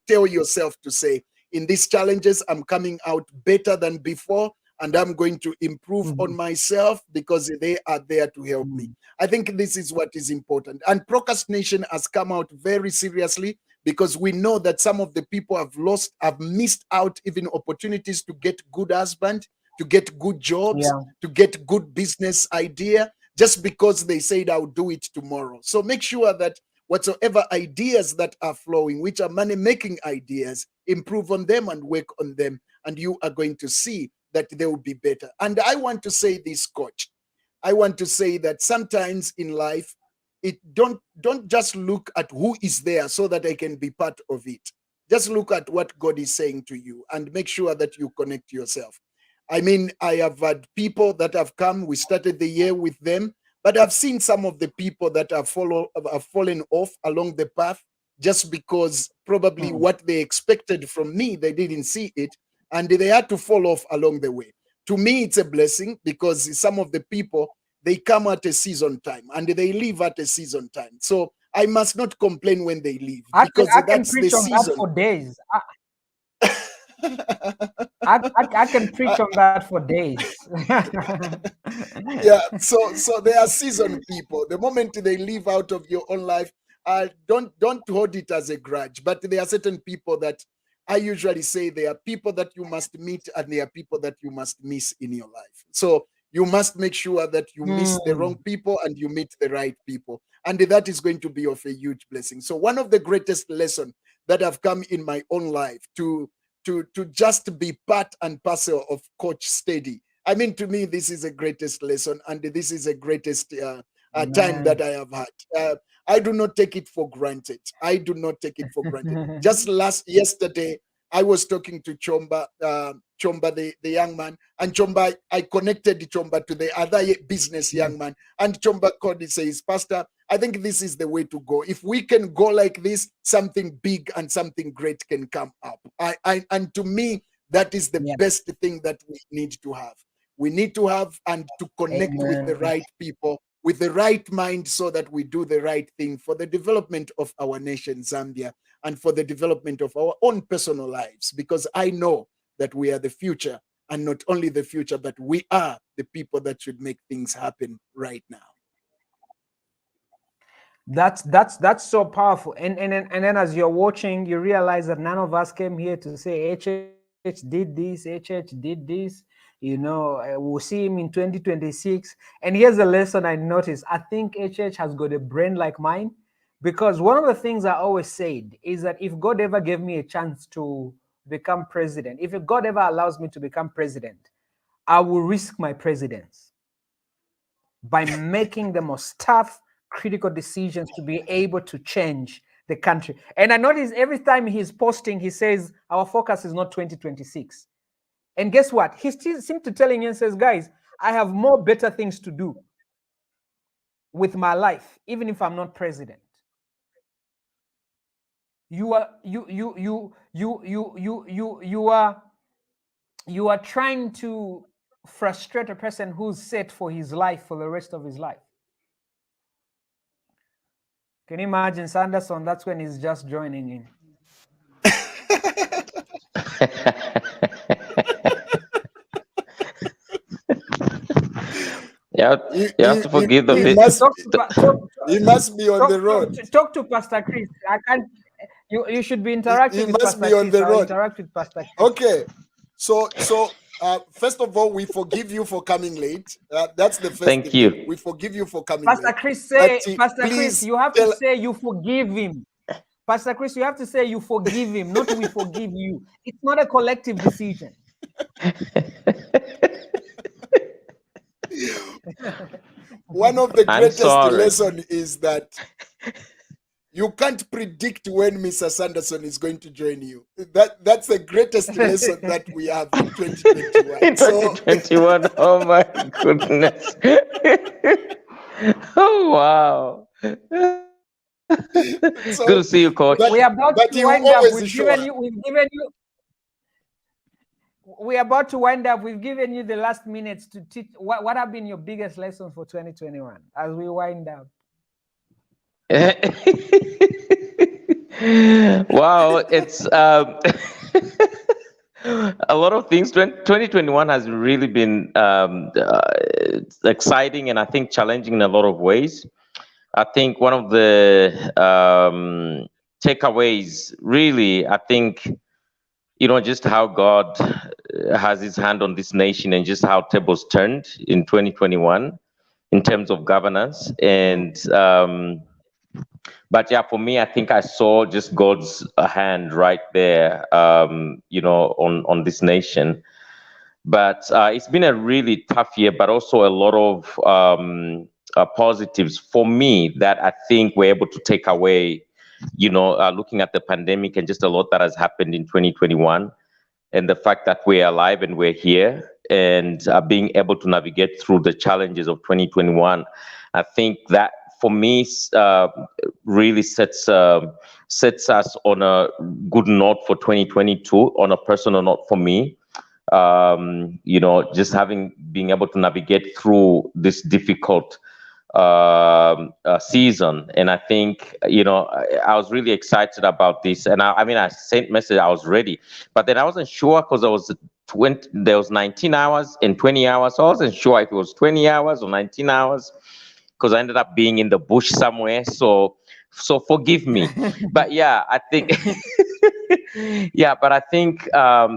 tell yourself to say, in these challenges, I'm coming out better than before, and I'm going to improve on Mhm. myself because they are there to help me. Mm. I think this is what is important. And procrastination has come out very seriously, because we know that some of the people have missed out even opportunities to get good husband, to get good jobs, Yeah. to get good business idea, just because they said, I'll do it tomorrow. So make sure that whatsoever ideas that are flowing, which are money making ideas, improve on them and work on them, and you are going to see that they will be better. And I want to say this, coach. I want to say that sometimes in life, it don't just look at who is there so that I can be part of it. Just look at what God is saying to you and make sure that you connect yourself. I mean, I have had people that have come. We started the year with them, but I've seen some of the people that have fallen off along the path, just because probably Mm. what they expected from me, they didn't see it, and they had to fall off along the way. To me, it's a blessing, because some of the people, they come at a season time and they leave at a season time. So I must not complain when they leave, because I can that's the preach on that season. for days. I can preach on that for days. Yeah, so they are seasoned people. The moment they leave out of your own life, don't hold it as a grudge. But there are certain people that I usually say, there are people that you must meet and there are people that you must miss in your life. So you must make sure that you miss the wrong Mm. people and you meet the right people, and that is going to be of a huge blessing. So one of the greatest lessons that have come in my own life, to just be part and parcel of Coach Steady. I mean, to me, this is a greatest lesson, and this is a greatest time that I have had. I do not take it for granted. I do not take it for granted. Just yesterday, I was talking to Chomba, the young man, and Chomba, I connected Chomba to the other business young man, and Chomba called and says, Pastor, I think this is the way to go. If we can go like this, something big and something great can come up. And to me, that is the best thing that we need to have. We need to have and to connect with the right people, with the right mind, so that we do the right thing for the development of our nation, Zambia, and for the development of our own personal lives, because I know that we are the future, and not only the future, but we are the people that should make things happen right now. That's so powerful. And then as you're watching, you realize that none of us came here to say HH did this, HH did this. You know, we'll see him in 2026. And here's a lesson I noticed. I think HH has got a brain like mine, because one of the things I always said is that if God ever gave me a chance to become president, if God ever allows me to become president, I will risk my presidents by making the most tough, critical decisions to be able to change the country. And I notice every time he's posting, he says, our focus is not 2026. And guess what? He still seems to telling you and says, guys, I have more better things to do with my life, even if I'm not president. You are trying to frustrate a person who's set for his life for the rest of his life. Can you imagine Sanderson? That's when he's just joining in. You have to forgive the he must be on the road. Talk to Pastor Chris. I can't. You should be interacting with Pastor Chris. He must be on the road. Interact with Pastor Chris. Okay. So first of all, we forgive you for coming late. That's the first Thank thing. you. We forgive you for coming Pastor late. Chris, say, Pastor please Chris, you have to say you forgive him. Pastor Chris, you have to say you forgive him, not we forgive you. It's not a collective decision. One of the greatest lessons is that you can't predict when Mr. Sanderson is going to join you. That's the greatest lesson that we have in 2021. In 2021, oh my goodness. Oh, wow. So, good to see you, Coach. We are about to wind up. We're about to wind up. We've given you the last minutes to teach. What have been your biggest lessons for 2021 as we wind up? Wow, it's a lot of things. 2021 has really been exciting and I think challenging in a lot of ways. I think one of the takeaways, really, I think, just how God has his hand on this nation and just how tables turned in 2021 in terms of governance. And but yeah, for me, I think I saw just God's hand right there, on this nation. But it's been a really tough year, but also a lot of positives for me that I think we're able to take away, looking at the pandemic and just a lot that has happened in 2021 and the fact that we're alive and we're here and being able to navigate through the challenges of 2021. I think that for me really sets us on a good note for 2022, on a personal note for me. Just being able to navigate through this difficult season. And I think, I was really excited about this. And I sent message, I was ready, but then I wasn't sure because there was 19 hours and 20 hours. So I wasn't sure if it was 20 hours or 19 hours because I ended up being in the bush somewhere. So forgive me. But yeah, I think,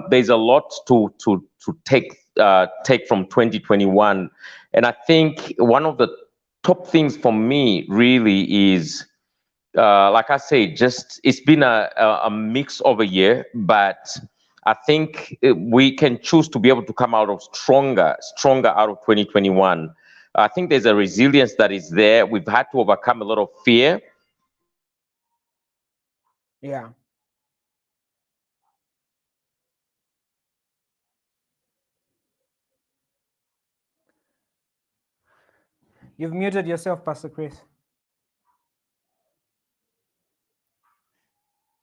there's a lot to take from 2021. And I think one of the top things for me really is, like I say, it's been a mix of a year, but I think we can choose to be able to come out of stronger out of 2021 I think there's a resilience that is there. We've had to overcome a lot of fear. Yeah. You've muted yourself, Pastor Chris.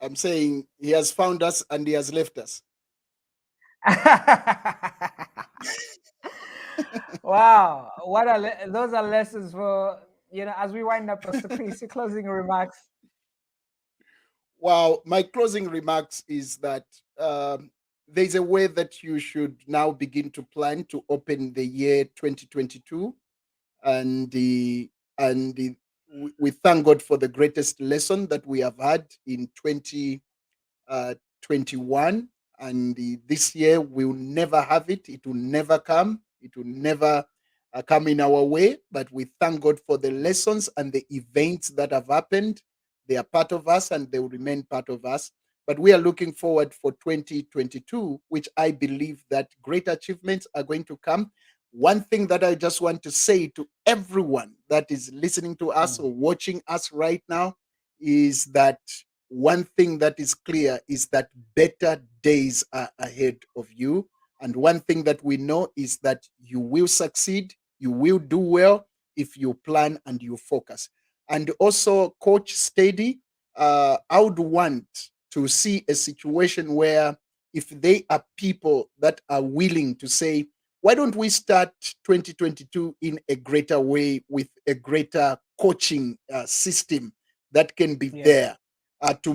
I'm saying he has found us and he has left us. Wow, what are those are lessons for, you know, as we wind up, Pastor Chris, your closing remarks. Wow, my closing remarks is that there's a way that you should now begin to plan to open the year 2022, and we thank God for the greatest lesson that we have had in 2021, and this year we will never have it. It will never come. It will never come in our way. But we thank God for the lessons and the events that have happened. They are part of us and they will remain part of us. But we are looking forward for 2022, which I believe that great achievements are going to come. One thing that I just want to say to everyone that is listening to us or watching us right now is that one thing that is clear is that better days are ahead of you. And one thing that we know is that you will succeed, you will do well if you plan and you focus. And also, Coach Steady, I would want to see a situation where if they are people that are willing to say, why don't we start 2022 in a greater way with a greater coaching system that can be there? To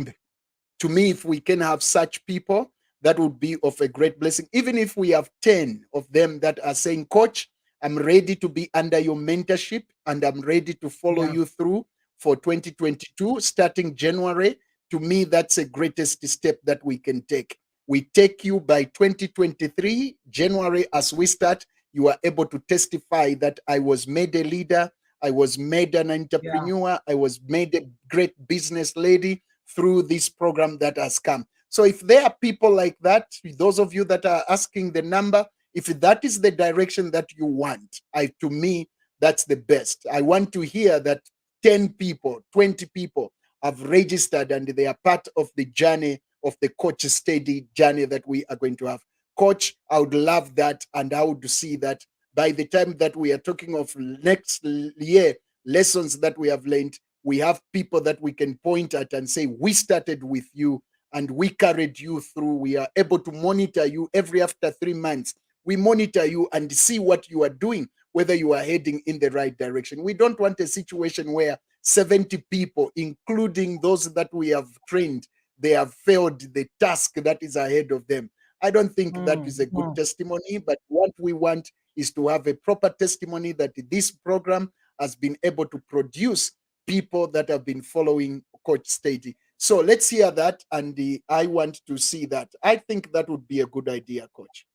me, if we can have such people, that would be of a great blessing. Even if we have 10 of them that are saying, Coach, I'm ready to be under your mentorship and I'm ready to follow you through for 2022, starting January. To me, that's the greatest step that we can take. We take you by 2023, January, as we start, you are able to testify that I was made a leader, I was made an entrepreneur, I was made a great business lady through this program that has come. So if there are people like that, those of you that are asking the number, if that is the direction that you want, to me, that's the best. I want to hear that 10 people, 20 people have registered and they are part of the journey of the Coach Steady journey that we are going to have. Coach, I would love that, and I would see that by the time that we are talking of next year, lessons that we have learned, we have people that we can point at and say, we started with you and we carried you through. We are able to monitor you every after 3 months. We monitor you and see what you are doing, whether you are heading in the right direction. We don't want a situation where 70 people, including those that we have trained, they have failed the task that is ahead of them. I don't think that is a good testimony, but what we want is to have a proper testimony that this program has been able to produce people that have been following Coach Steady. So let's hear that, and I want to see that. I think that would be a good idea, Coach.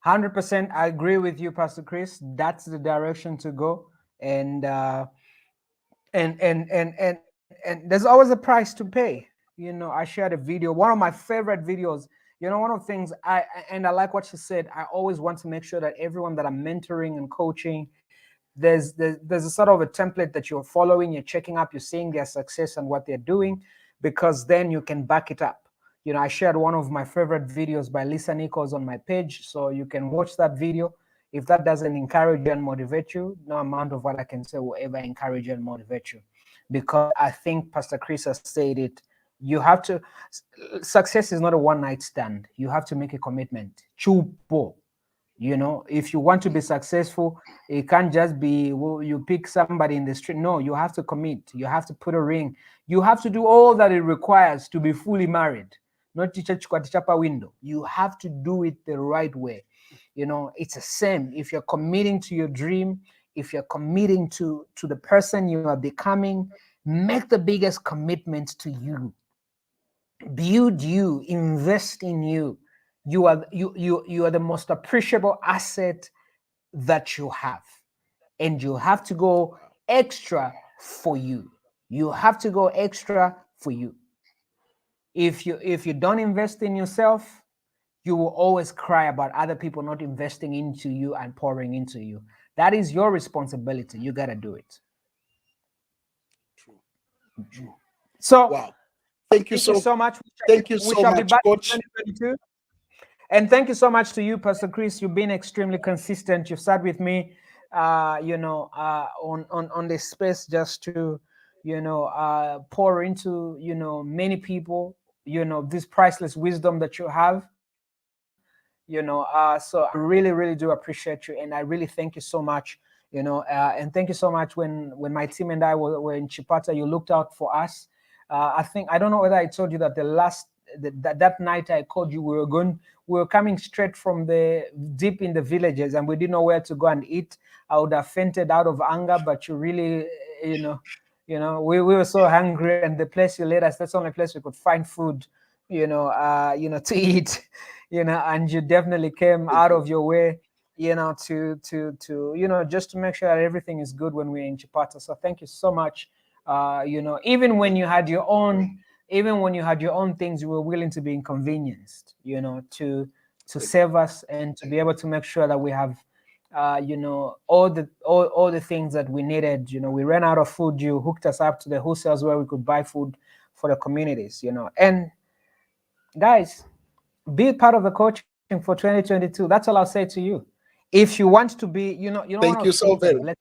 100%, I agree with you, Pastor Chris. That's the direction to go, and there's always a price to pay. You know, I shared a video, one of my favorite videos. You know, one of the things I like what you said. I always want to make sure that everyone that I'm mentoring and coaching, there's a sort of a template that you're following, you're checking up, you're seeing their success and what they're doing, because then you can back it up. You know, I shared one of my favorite videos by Lisa Nichols on my page, so you can watch that video. If that doesn't encourage you and motivate you, no amount of what I can say will ever encourage you and motivate you. Because I think Pastor Chris has said it, you have to, success is not a one-night stand. You have to make a commitment. Chupo. You know, if you want to be successful, it can't just be, well, you pick somebody in the street. No, you have to commit. You have to put a ring. You have to do all that it requires to be fully married. Not chapa window. You have to do it the right way. You know, it's the same. If you're committing to your dream, if you're committing to the person you are becoming, make the biggest commitment to you. Build you, invest in you. You are the most appreciable asset that you have, and you have to go extra for you. You have to go extra for you. If you don't invest in yourself, you will always cry about other people not investing into you and pouring into you. That is your responsibility. You got to do it. True. So, wow. Thank you so much. Thank you so we shall much, be back Coach. in 2022. And thank you so much to you, Pastor Chris. You've been extremely consistent. You've sat with me, on this space just to, pour into, many people, this priceless wisdom that you have. So I really, really do appreciate you, and I really thank you so much. And thank you so much when my team and I were in Chipata, you looked out for us. I don't know whether I told you that that night I called you, we were coming straight from the deep in the villages, and we didn't know where to go and eat. I would have fainted out of anger, but you really, we were so hungry, and the place you led us, that's the only place we could find food, to eat, and you definitely came out of your way, to just to make sure that everything is good when we're in Chipata. So thank you so much. Even when you had your own things, you were willing to be inconvenienced, to save us and to be able to make sure that we have, all the things that we needed. We ran out of food. You hooked us up to the wholesales where we could buy food for the communities. And guys, be part of the coaching for 2022. That's all I'll say to you. If you want to be, Thank you so very much.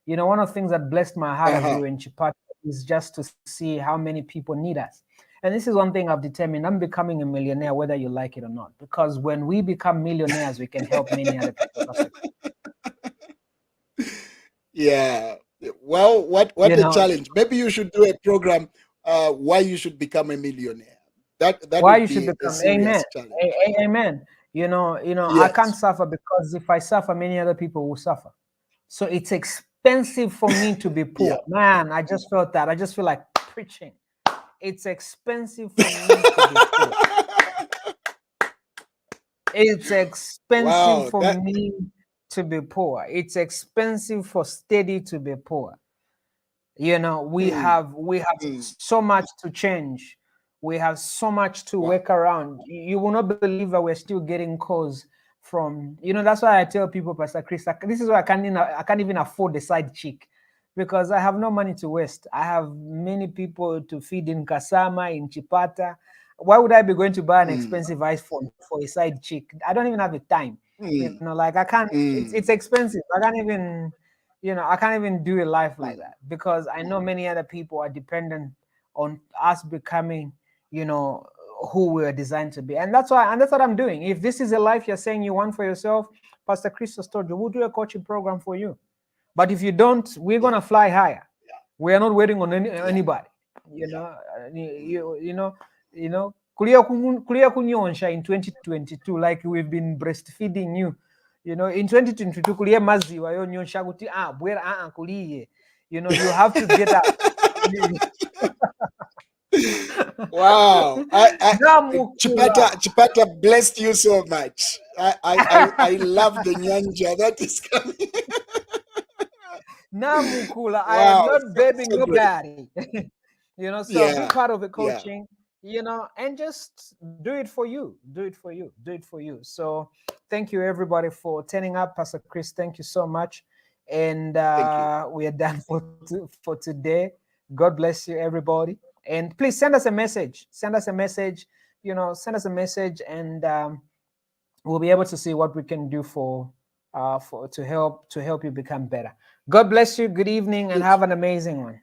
One of the things that blessed my heart as we were in Chipata is just to see how many people need us. And this is one thing I've determined. I'm becoming a millionaire, whether you like it or not. Because when we become millionaires, we can help many other people. Yeah. Well, what a challenge. Maybe you should do a program why you should become a millionaire. That why would you should be become a serious challenge. Amen. I can't suffer, because if I suffer, many other people will suffer. So it's expensive for me to be poor. Yeah. Man, I just felt that. I just feel like preaching. It's expensive for me to be poor. It's expensive for me to be poor. It's expensive for Steady to be poor. We have so much to change. We have so much to work around. You will not believe that we're still getting calls from, that's why I tell people, Pastor Chris, this is why I can't even afford the side chick, because I have no money to waste. I have many people to feed in Kasama, in Chipata. Why would I be going to buy an expensive iPhone for a side chick? I don't even have the time. I can't. It's expensive. I can't even. I can't even do a life like that, because I know many other people are dependent on us becoming, who we are designed to be. And that's what I'm doing. If this is a life you're saying you want for yourself, Pastor Christos told you, we'll do a coaching program for you. But if you don't, we're gonna fly higher. We are not waiting on anybody. Kulia kunyonsha in 2022, like we've been breastfeeding you. In 2022, kulia maziwa yo nyonsha kuti bwera kuliye. You have to get up. Wow. Chipata blessed you so much. I love the nyanja that is coming. Namukula, I am not begging nobody. So be part of the coaching, and just do it for you. Do it for you. Do it for you. So thank you, everybody, for turning up. Pastor Chris, thank you so much. And we are done for today. God bless you, everybody. And please send us a message. Send us a message. Send us a message, and we'll be able to see what we can do to help you become better. God bless you. Good evening, and have an amazing one.